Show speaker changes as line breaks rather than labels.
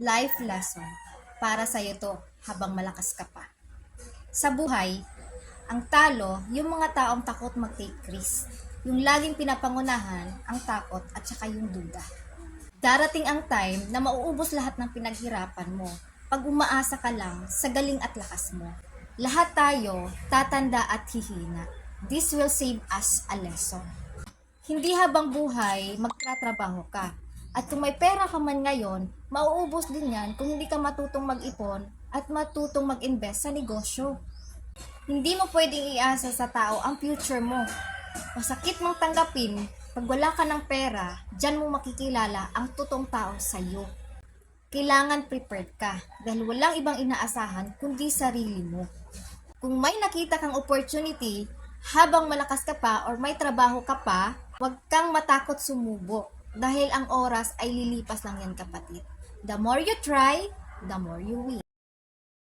Life lesson. Para sa'yo to habang malakas ka pa. Sa buhay, ang talo, yung mga taong takot mag-take risk. Yung laging pinapangunahan, ang takot at saka yung duda. Darating ang time na mauubos lahat ng pinaghirapan mo pag umaasa ka lang sa galing at lakas mo. Lahat tayo tatanda at hihina. This will save us a lesson. Hindi habang buhay magtatrabaho ka. At kung may pera ka man ngayon, mauubos din yan kung hindi ka matutong mag-ipon at matutong mag-invest sa negosyo. Hindi mo pwedeng iasa sa tao ang future mo. Masakit mong tanggapin, pag wala ka ng pera, dyan mo makikilala ang totoong tao sa iyo. Kailangan prepared ka dahil walang ibang inaasahan kundi sarili mo. Kung may nakita kang opportunity, habang malakas ka pa or may trabaho ka pa, huwag kang matakot sumubok dahil ang oras ay lilipas lang yan kapatid. The more you try, the more you win.